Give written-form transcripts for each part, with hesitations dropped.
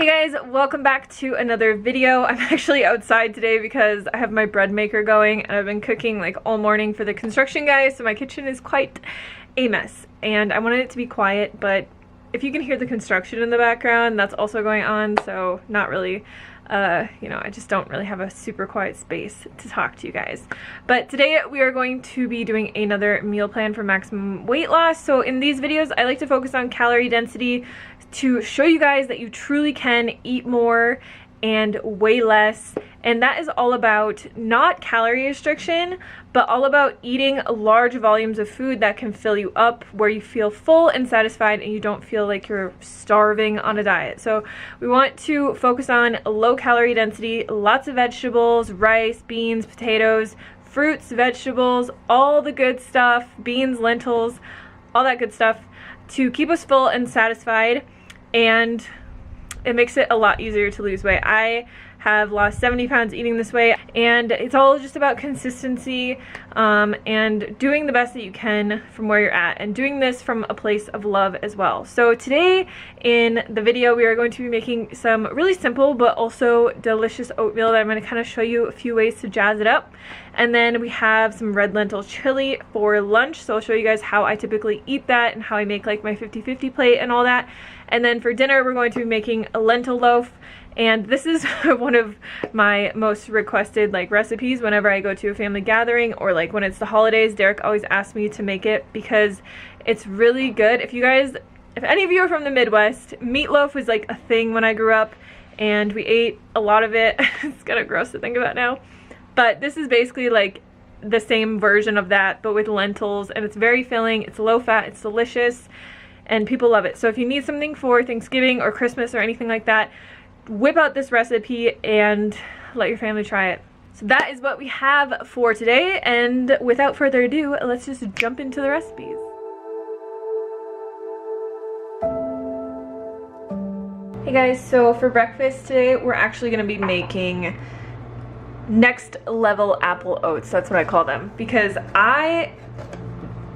Hey guys, welcome back to another video. I'm actually outside today because I have my bread maker going and I've been cooking like all morning for the construction guys, so my kitchen is quite a mess and I wanted it to be quiet, but if you can hear the construction in the background, that's also going on, so not really you know, I just don't really have a super quiet space to talk to you guys. But today we are going to be doing another meal plan for maximum weight loss. So in these videos, I like to focus on calorie density to show you guys that you truly can eat more and weigh less. And that is all about not calorie restriction, but all about eating large volumes of food that can fill you up, where you feel full and satisfied and you don't feel like you're starving on a diet. So we want to focus on low calorie density, lots of vegetables, rice, beans, potatoes, fruits, vegetables, all the good stuff, beans, lentils, all that good stuff to keep us full and satisfied. And it makes it a lot easier to lose weight. I have lost 70 pounds eating this way, and it's all just about consistency and doing the best that you can from where you're at, and doing this from a place of love as well. So today in the video we are going to be making some really simple but also delicious oatmeal that I'm going to kind of show you a few ways to jazz it up. And then we have some red lentil chili for lunch, so I'll show you guys how I typically eat that and how I make like my 50-50 plate and all that. And then for dinner we're going to be making a lentil loaf, and this is one of my most requested like recipes whenever I go to a family gathering or like when it's the holidays. Derek always asks me to make it because it's really good. If any of you are from the Midwest, meatloaf was like a thing when I grew up and we ate a lot of it. It's kind of gross to think about now, but this is basically like the same version of that but with lentils, and it's very filling, it's low fat, it's delicious, and people love it. So if you need something for Thanksgiving or Christmas or anything like that, whip out this recipe and let your family try it. So that is what we have for today, and without further ado, let's just jump into the recipes. Hey guys, so for breakfast today we're actually going to be making next level apple oats. That's what I call them, because I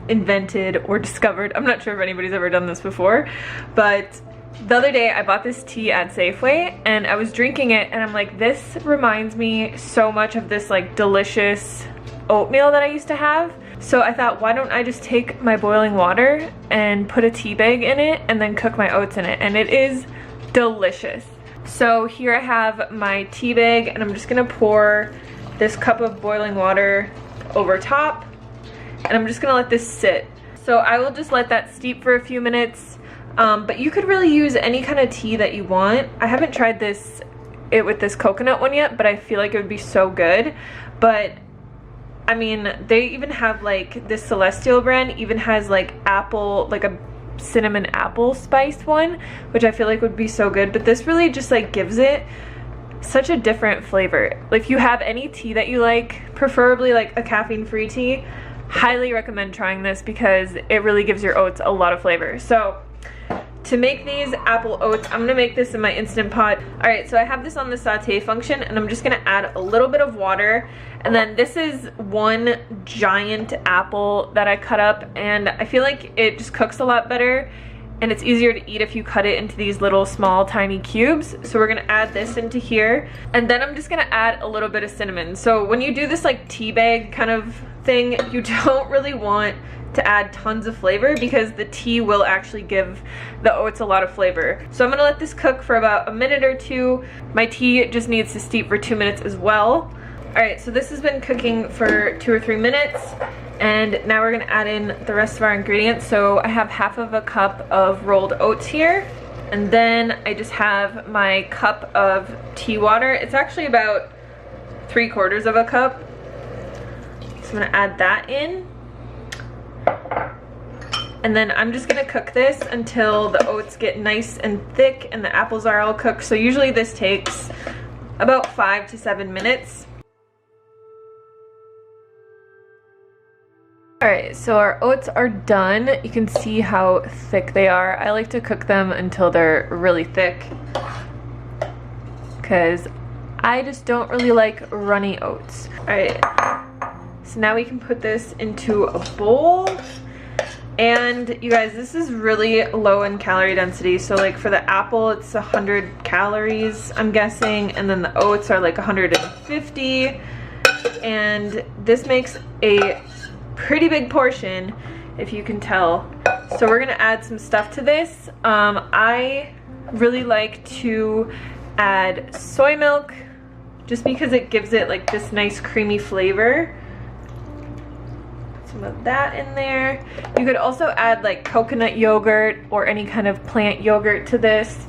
invented or discovered, I'm not sure if anybody's ever done this before, but the other day I bought this tea at Safeway and I was drinking it and I'm like, this reminds me so much of this like delicious oatmeal that I used to have. So I thought, why don't I just take my boiling water and put a tea bag in it and then cook my oats in it, and it is delicious. So here I have my tea bag and I'm just gonna pour this cup of boiling water over top, and I'm just gonna let this sit. So I will just let that steep for a few minutes, but you could really use any kind of tea that you want. I haven't tried it with this coconut one yet, but I feel like it would be so good. But I mean, they even have like this Celestial brand even has like apple, like a cinnamon apple spiced one, which I feel like would be so good. But this really just like gives it such a different flavor. Like if you have any tea that you like, preferably like a caffeine-free tea, highly recommend trying this because it really gives your oats a lot of flavor. So to make these apple oats, I'm gonna make this in my Instant Pot. All right, so I have this on the saute function and I'm just gonna add a little bit of water. And then this is one giant apple that I cut up, and I feel like it just cooks a lot better and it's easier to eat if you cut it into these little small tiny cubes. So we're gonna add this into here, and then I'm just gonna add a little bit of cinnamon. So when you do this like tea bag kind of thing, you don't really want to add tons of flavor because the tea will actually give the oats a lot of flavor. So I'm gonna let this cook for about a minute or two. My tea just needs to steep for 2 minutes as well. All right, so this has been cooking for 2 or 3 minutes, and now we're gonna add in the rest of our ingredients. So I have half of a cup of rolled oats here, and then I just have my cup of tea water. It's actually about 3/4 of a cup. So I'm gonna add that in. And then I'm just gonna cook this until the oats get nice and thick and the apples are all cooked. So usually this takes about 5 to 7 minutes. Alright, so our oats are done. You can see how thick they are. I like to cook them until they're really thick because I just don't really like runny oats. Alright, so now we can put this into a bowl. And you guys, this is really low in calorie density. So like for the apple, it's 100 calories, I'm guessing. And then the oats are like 150. And this makes a pretty big portion, if you can tell. So we're gonna add some stuff to this. I really like to add soy milk just because it gives it like this nice creamy flavor. Some of that in there. You could also add like coconut yogurt or any kind of plant yogurt to this.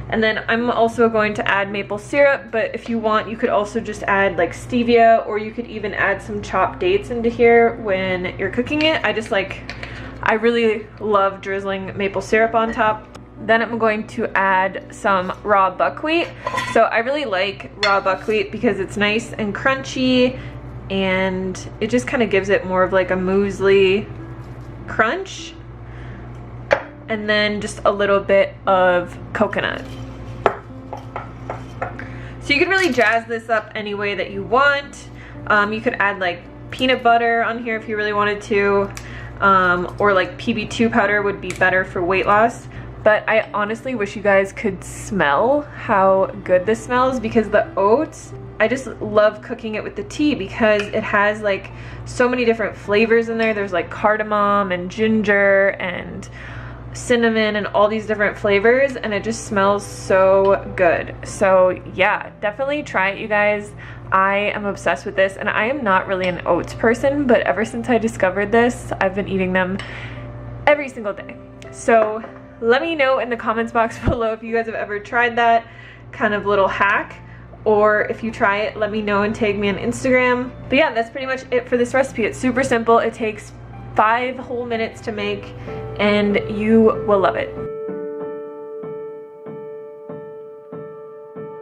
And then I'm also going to add maple syrup, but if you want, you could also just add like stevia, or you could even add some chopped dates into here when you're cooking it. I really love drizzling maple syrup on top. Then I'm going to add some raw buckwheat. So I really like raw buckwheat because it's nice and crunchy, and it just kind of gives it more of like a muesli crunch. And then just a little bit of coconut. So you could really jazz this up any way that you want. You could add like peanut butter on here if you really wanted to, or like PB2 powder would be better for weight loss. But I honestly wish you guys could smell how good this smells, because the oats, I just love cooking it with the tea because it has like so many different flavors in there. There's like cardamom and ginger and cinnamon and all these different flavors, and it just smells so good. So yeah, definitely try it, you guys. I am obsessed with this, and I am not really an oats person, but ever since I discovered this, I've been eating them every single day. So let me know in the comments box below if you guys have ever tried that kind of little hack, or if you try it, let me know and tag me on Instagram. But yeah, that's pretty much it for this recipe. It's super simple. It takes 5 whole minutes to make, and you will love it.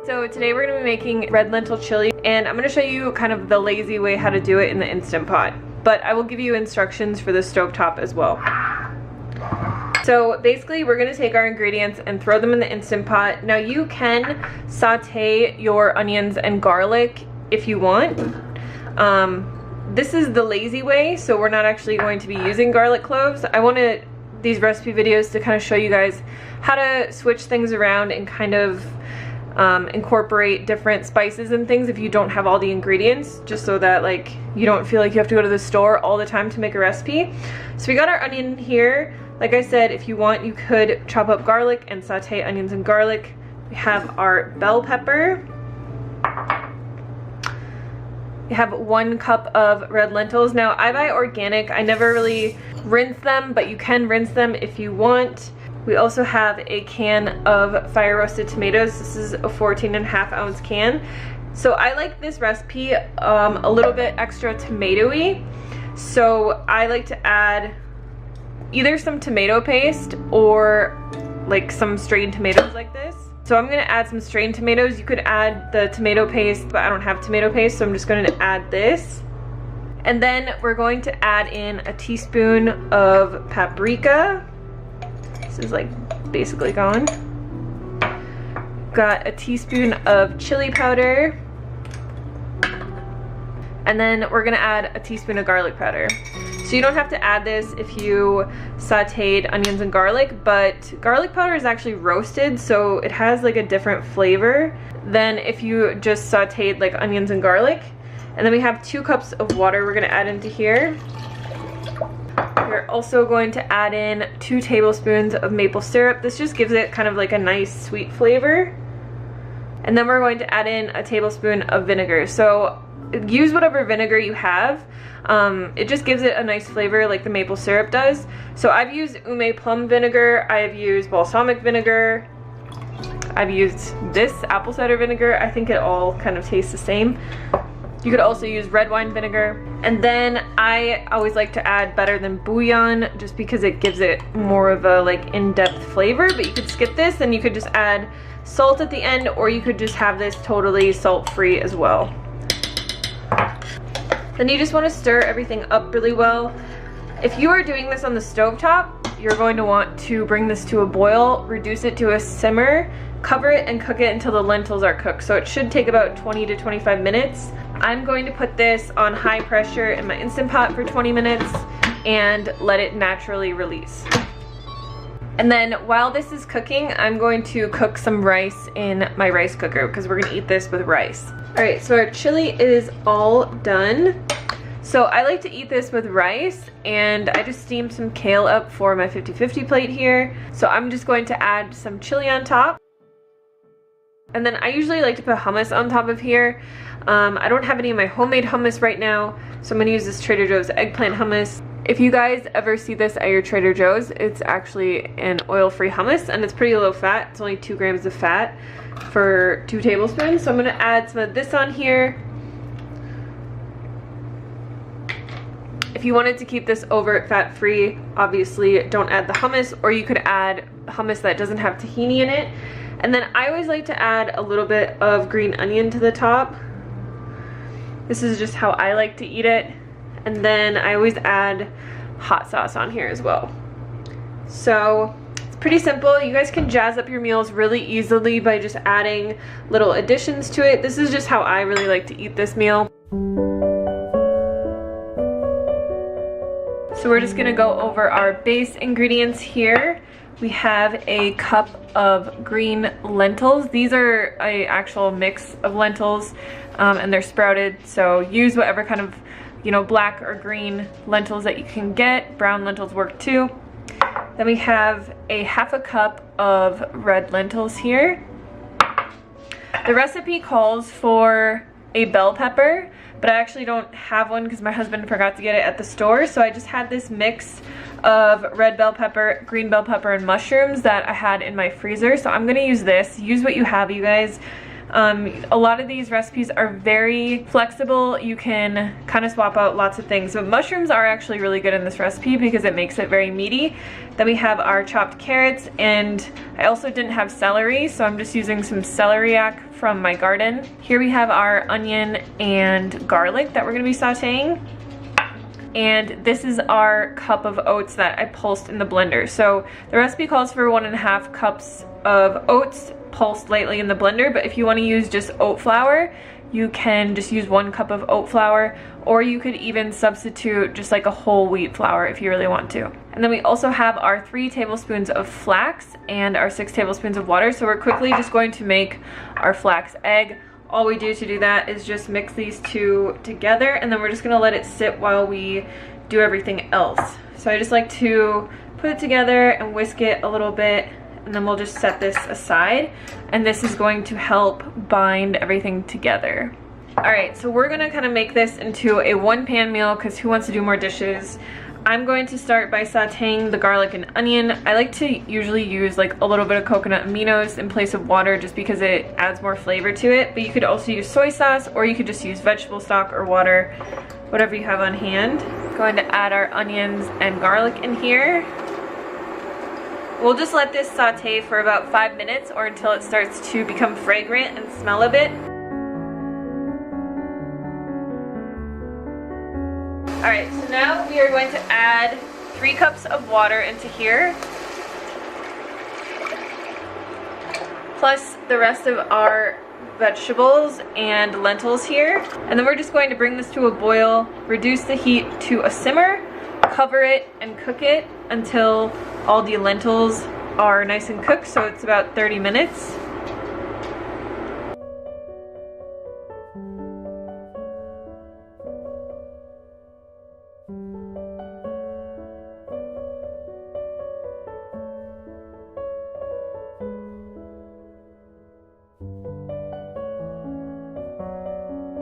So today we're gonna be making red lentil chili, and I'm gonna show you kind of the lazy way how to do it in the Instant Pot, but I will give you instructions for the stovetop as well. So basically we're gonna take our ingredients and throw them in the Instant Pot. Now you can saute your onions and garlic if you want. This is the lazy way, so we're not actually going to be using garlic cloves. I wanted these recipe videos to kind of show you guys how to switch things around and kind of incorporate different spices and things if you don't have all the ingredients, just so that like you don't feel like you have to go to the store all the time to make a recipe. So we got our onion here. Like I said, if you want, you could chop up garlic and saute onions and garlic. We have our bell pepper. We have 1 cup of red lentils. Now I buy organic. I never really rinse them, but you can rinse them if you want. We also have a can of fire roasted tomatoes. This is a 14.5 ounce can. So I like this recipe a little bit extra tomatoey. So I like to add either some tomato paste or like some strained tomatoes like this. So I'm gonna add some strained tomatoes. You could add the tomato paste, but I don't have tomato paste, so I'm just gonna add this. And then we're going to add in a teaspoon of paprika. This is like basically gone. Got a teaspoon of chili powder. And then we're gonna add a teaspoon of garlic powder. So you don't have to add this if you sauteed onions and garlic, but garlic powder is actually roasted, so it has like a different flavor than if you just sauteed like onions and garlic. And then we have 2 cups of water we're gonna add into here. We're also going to add in 2 tablespoons of maple syrup. This just gives it kind of like a nice sweet flavor. And then we're going to add in a tablespoon of vinegar. So use whatever vinegar you have. It just gives it a nice flavor like the maple syrup does. So I've used Ume plum vinegar, I've used balsamic vinegar, I've used this apple cider vinegar. I think it all kind of tastes the same. You could also use red wine vinegar. And then I always like to add better than bouillon just because it gives it more of a like in-depth flavor, but you could skip this and you could just add salt at the end, or you could just have this totally salt-free as well. Then you just want to stir everything up really well. If you are doing this on the stovetop, you're going to want to bring this to a boil, reduce it to a simmer, cover it and cook it until the lentils are cooked. So it should take about 20 to 25 minutes. I'm going to put this on high pressure in my Instant Pot for 20 minutes, and let it naturally release. And then while this is cooking, I'm going to cook some rice in my rice cooker because we're gonna eat this with rice. All right, so our chili is all done. So I like to eat this with rice, and I just steamed some kale up for my 50-50 plate here. So I'm just going to add some chili on top. And then I usually like to put hummus on top of here. I don't have any of my homemade hummus right now, so I'm gonna use this Trader Joe's eggplant hummus. If you guys ever see this at your Trader Joe's, it's actually an oil-free hummus, and it's pretty low fat. It's only 2 grams of fat for 2 tablespoons. So I'm gonna add some of this on here. If you wanted to keep this overt fat-free, obviously don't add the hummus, or you could add hummus that doesn't have tahini in it. And then I always like to add a little bit of green onion to the top. This is just how I like to eat it. And then I always add hot sauce on here as well. So it's pretty simple. You guys can jazz up your meals really easily by just adding little additions to it. This is just how I really like to eat this meal. So we're just gonna go over our base ingredients here. We have a cup of green lentils. These are an actual mix of lentils, and they're sprouted, so use whatever kind of, you know, black or green lentils that you can get. Brown lentils work too. Then we have a half a cup of red lentils here. The recipe calls for a bell pepper, but I actually don't have one because my husband forgot to get it at the store, so I just had this mix of red bell pepper, green bell pepper, and mushrooms that I had in my freezer. So I'm gonna use this. Use what you have, you guys. A lot of these recipes are very flexible. You can kind of swap out lots of things. So mushrooms are actually really good in this recipe because it makes it very meaty. Then we have our chopped carrots, and I also didn't have celery, so I'm just using some celeriac from my garden. Here we have our onion and garlic that we're gonna be sauteing. And this is our cup of oats that I pulsed in the blender. So the recipe calls for 1.5 cups of oats pulsed lightly in the blender, but if you want to use just oat flour, you can just use 1 cup of oat flour, or you could even substitute just like a whole wheat flour if you really want to. And then we also have our 3 tablespoons of flax and our 6 tablespoons of water. So we're quickly just going to make our flax egg. All we do to do that is just mix these two together, and then we're just gonna let it sit while we do everything else. So I just like to put it together and whisk it a little bit, and then we'll just set this aside, and this is going to help bind everything together. All right, so we're gonna kind of make this into a 1-pan meal because who wants to do more dishes? I'm going to start by sauteing the garlic and onion. I like to usually use like a little bit of coconut aminos in place of water just because it adds more flavor to it, but you could also use soy sauce, or you could just use vegetable stock or water, whatever you have on hand. Going to add our onions and garlic in here. We'll just let this saute for about 5 minutes or until it starts to become fragrant and smell a bit. Alright, so now we are going to add 3 cups of water into here, plus the rest of our vegetables and lentils here. And then we're just going to bring this to a boil, reduce the heat to a simmer, cover it, and cook it until all the lentils are nice and cooked, so it's about 30 minutes.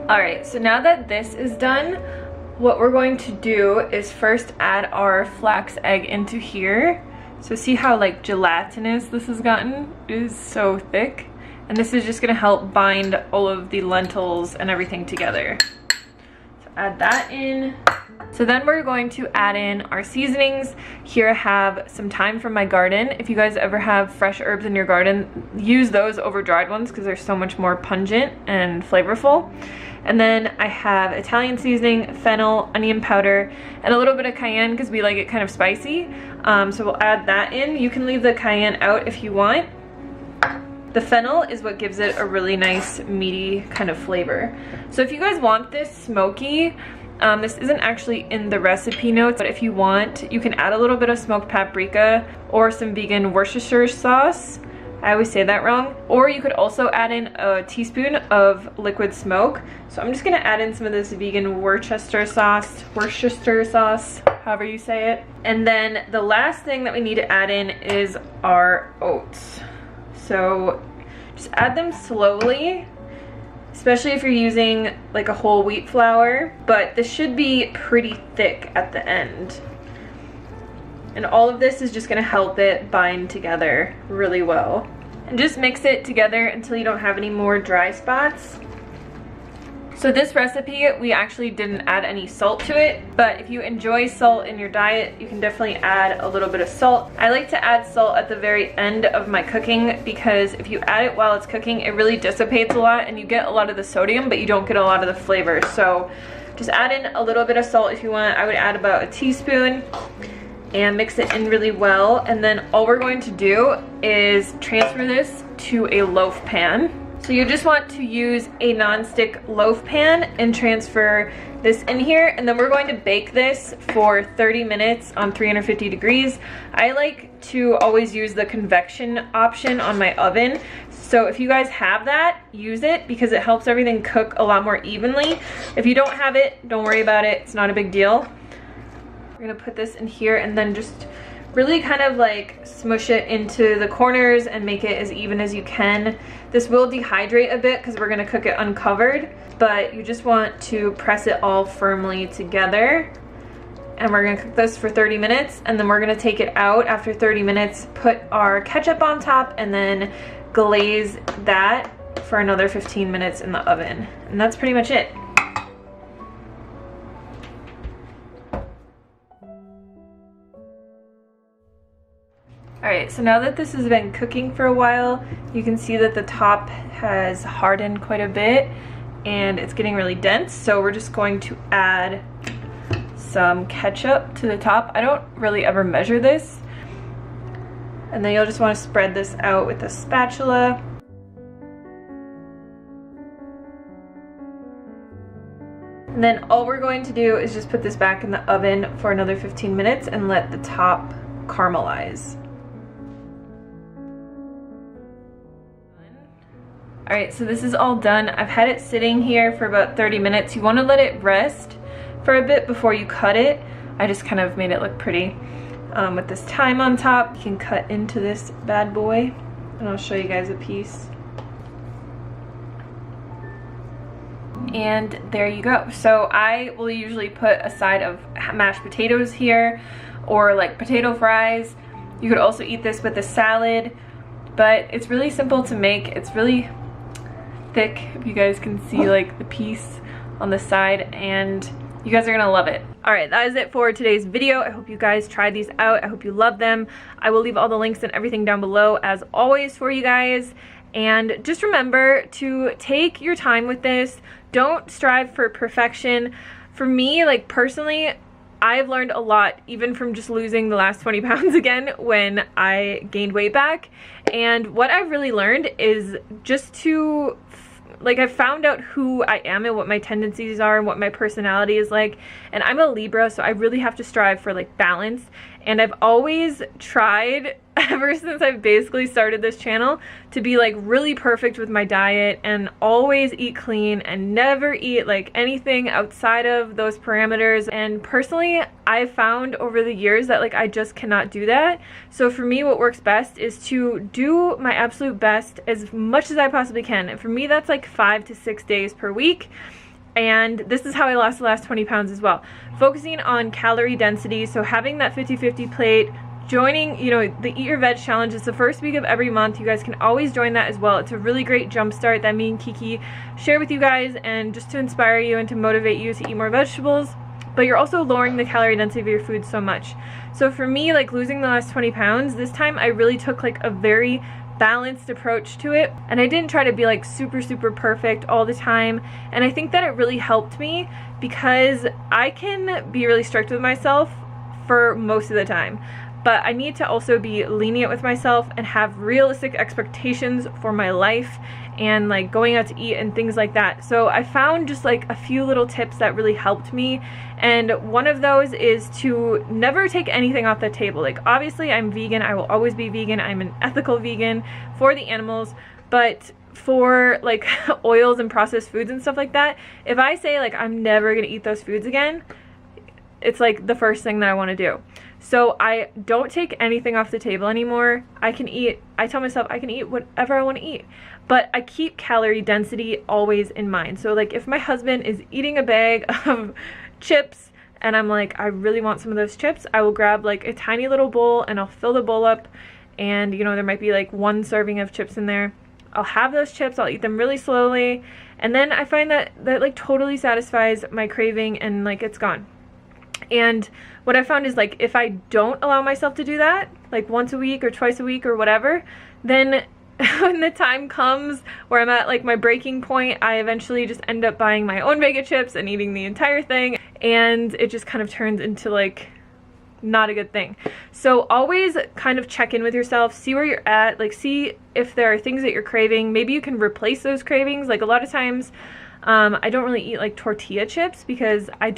Alright, so now that this is done, what we're going to do is first add our flax egg into here. So see how like gelatinous this has gotten? It is so thick. And this is just gonna help bind all of the lentils and everything together. So add that in. So then we're going to add in our seasonings. Here I have some thyme from my garden. If you guys ever have fresh herbs in your garden, use those over dried ones because they're so much more pungent and flavorful. And then I have Italian seasoning, fennel, onion powder, and a little bit of cayenne because we like it kind of spicy. So we'll add that in. You can leave the cayenne out if you want. The fennel is what gives it a really nice meaty kind of flavor. So if you guys want this smoky, This isn't actually in the recipe notes, but if you want, you can add a little bit of smoked paprika or some vegan Worcestershire sauce. I always say that wrong. Or you could also add in a teaspoon of liquid smoke. So I'm just gonna add in some of this vegan Worcestershire sauce, however you say it. And then the last thing that we need to add in is our oats. So just add them slowly, especially if you're using like a whole wheat flour, but this should be pretty thick at the end. And all of this is just gonna help it bind together really well. And just mix it together until you don't have any more dry spots. So this recipe, we actually didn't add any salt to it, but if you enjoy salt in your diet, you can definitely add a little bit of salt. I like to add salt at the very end of my cooking because if you add it while it's cooking, it really dissipates a lot and you get a lot of the sodium, but you don't get a lot of the flavor. So just add in a little bit of salt if you want. I would add about a teaspoon and mix it in really well. And then all we're going to do is transfer this to a loaf pan. So you just want to use a non-stick loaf pan and transfer this in here, and then we're going to bake this for 30 minutes on 350 degrees. I like to always use the convection option on my oven. So if you guys have that, use it because it helps everything cook a lot more evenly. If you don't have it, don't worry about it. It's not a big deal. We're gonna put this in here and then just really kind of like smush it into the corners and make it as even as you can. This will dehydrate a bit because we're gonna cook it uncovered, but you just want to press it all firmly together. And we're gonna cook this for 30 minutes and then we're gonna take it out after 30 minutes, put our ketchup on top, and then glaze that for another 15 minutes in the oven. And that's pretty much it. Alright, so now that this has been cooking for a while, you can see that the top has hardened quite a bit and it's getting really dense. So we're just going to add some ketchup to the top. I don't really ever measure this. And then you'll just want to spread this out with a spatula. And then all we're going to do is just put this back in the oven for another 15 minutes and let the top caramelize. Alright, so this is all done. I've had it sitting here for about 30 minutes. You want to let it rest for a bit before you cut it. I just kind of made it look pretty. With this thyme on top, you can cut into this bad boy. And I'll show you guys a piece. And there you go. So I will usually put a side of mashed potatoes here or like potato fries. You could also eat this with a salad, but it's really simple to make. It's really thick, if you guys can see like the piece on the side, and you guys are gonna love it. Alright, that is it for today's video. I hope you guys try these out. I hope you love them. I will leave all the links and everything down below as always for you guys. And just remember to take your time with this. Don't strive for perfection. For me, like personally, I've learned a lot even from just losing the last 20 pounds again when I gained weight back. And what I've really learned is just to, like, I've found out who I am and what my tendencies are and what my personality is like. And I'm a Libra, so I really have to strive for like balance. And I've always tried, ever since I've basically started this channel, to be like really perfect with my diet and always eat clean and never eat like anything outside of those parameters. And personally, I've found over the years that like I just cannot do that. So for me, what works best is to do my absolute best as much as I possibly can. And for me, that's like 5 to 6 days per week. And this is how I lost the last 20 pounds as well. Focusing on calorie density, so having that 50-50 plate, joining, you know, the Eat Your Veg Challenge is the first week of every month. You guys can always join that as well. It's a really great jump start that me and Kiki share with you guys, and just to inspire you and to motivate you to eat more vegetables. But you're also lowering the calorie density of your food so much. So for me, like losing the last 20 pounds, this time I really took like a very balanced approach to it, and I didn't try to be like super perfect all the time. And I think that it really helped me because I can be really strict with myself for most of the time, but I need to also be lenient with myself and have realistic expectations for my life and like going out to eat and things like that. So I found just like a few little tips that really helped me, and one of those is to never take anything off the table. Like obviously I'm vegan, I will always be vegan, I'm an ethical vegan for the animals, but for like oils and processed foods and stuff like that, if I say like I'm never gonna eat those foods again, it's like the first thing that I want to do. So I don't take anything off the table anymore. I tell myself I can eat whatever I want to eat, but I keep calorie density always in mind. So like if my husband is eating a bag of chips and I'm like, I really want some of those chips, I will grab like a tiny little bowl and I'll fill the bowl up, and you know, there might be like 1 serving of chips in there. I'll have those chips, I'll eat them really slowly, and then I find that like totally satisfies my craving and like it's gone. And what I found is like if I don't allow myself to do that, like once a week or twice a week or whatever, then when the time comes where I'm at like my breaking point, I eventually just end up buying my own bag of chips and eating the entire thing, and it just kind of turns into like not a good thing. So always kind of check in with yourself, see where you're at, like see if there are things that you're craving. Maybe you can replace those cravings. Like a lot of times I don't really eat like tortilla chips because I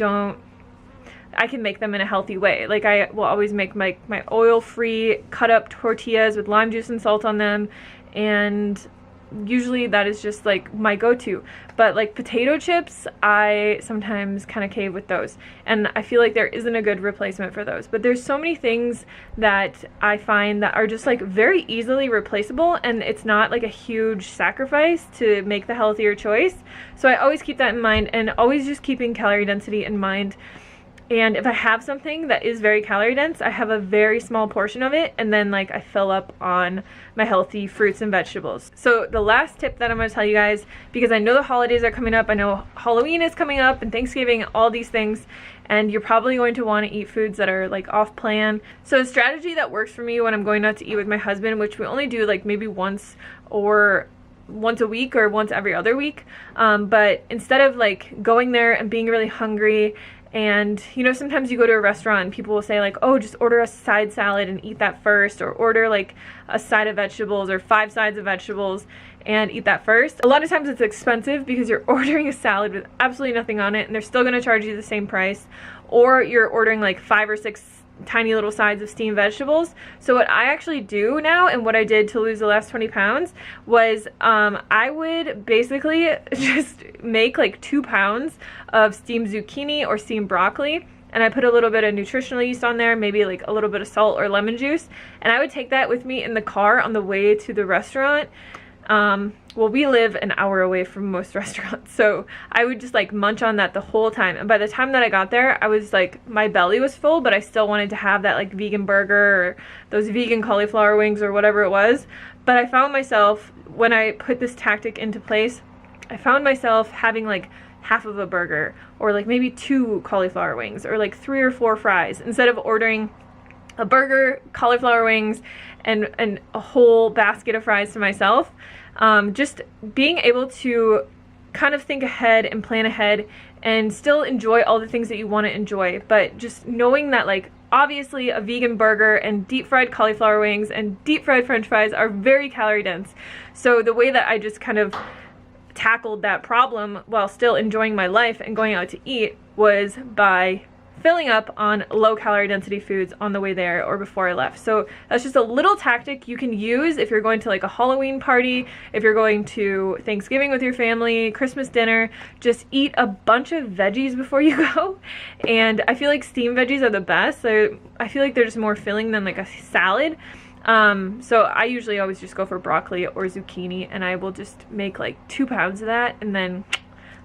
can make them in a healthy way. Like I will always make my oil-free cut up tortillas with lime juice and salt on them, and usually that is just like my go-to. But like potato chips, I sometimes kind of cave with those, and I feel like there isn't a good replacement for those. But there's so many things that I find that are just like very easily replaceable, and it's not like a huge sacrifice to make the healthier choice. So I always keep that in mind, and always just keeping calorie density in mind. And if I have something that is very calorie dense, I have a very small portion of it, and then like I fill up on my healthy fruits and vegetables. So the last tip that I'm going to tell you guys, because I know the holidays are coming up, I know Halloween is coming up and Thanksgiving, all these things, and you're probably going to want to eat foods that are like off plan. So a strategy that works for me when I'm going out to eat with my husband, which we only do like maybe once a week or once every other week, but instead of like going there and being really hungry, and you know, sometimes you go to a restaurant and people will say like, oh, just order a side salad and eat that first, or order like a side of vegetables or 5 sides of vegetables and eat that first. A lot of times it's expensive because you're ordering a salad with absolutely nothing on it and they're still going to charge you the same price, or you're ordering like 5 or 6 tiny little sides of steamed vegetables. So what I actually do now, and what I did to lose the last 20 pounds, was I would basically just make like 2 pounds of steamed zucchini or steamed broccoli, and I put a little bit of nutritional yeast on there, maybe like a little bit of salt or lemon juice, and I would take that with me in the car on the way to the restaurant. Well, we live an hour away from most restaurants, so I would just like munch on that the whole time. And by the time that I got there, I was like, my belly was full, but I still wanted to have that like vegan burger or those vegan cauliflower wings or whatever it was. But I found myself, when I put this tactic into place, I found myself having like half of a burger, or like maybe 2 cauliflower wings, or like 3 or 4 fries, instead of ordering a burger, cauliflower wings, and a whole basket of fries to myself. Just being able to kind of think ahead and plan ahead and still enjoy all the things that you want to enjoy, but just knowing that like obviously a vegan burger and deep fried cauliflower wings and deep fried french fries are very calorie dense. So the way that I just kind of tackled that problem while still enjoying my life and going out to eat was by filling up on low calorie density foods on the way there or before I left. So that's just a little tactic you can use if you're going to like a Halloween party, if you're going to Thanksgiving with your family, Christmas dinner. Just eat a bunch of veggies before you go. And I feel like steamed veggies are the best. So I feel like they're just more filling than like a salad. So I usually always just go for broccoli or zucchini, and I will just make like 2 pounds of that, and then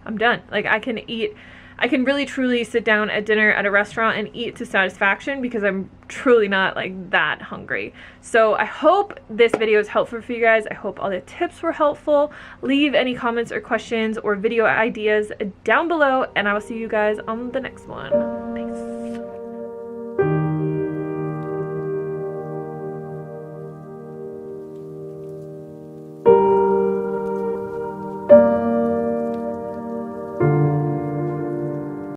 I'm done. Like I can really truly sit down at dinner at a restaurant and eat to satisfaction because I'm truly not like that hungry. So I hope this video is helpful for you guys. I hope all the tips were helpful. Leave any comments or questions or video ideas down below, and I will see you guys on the next one.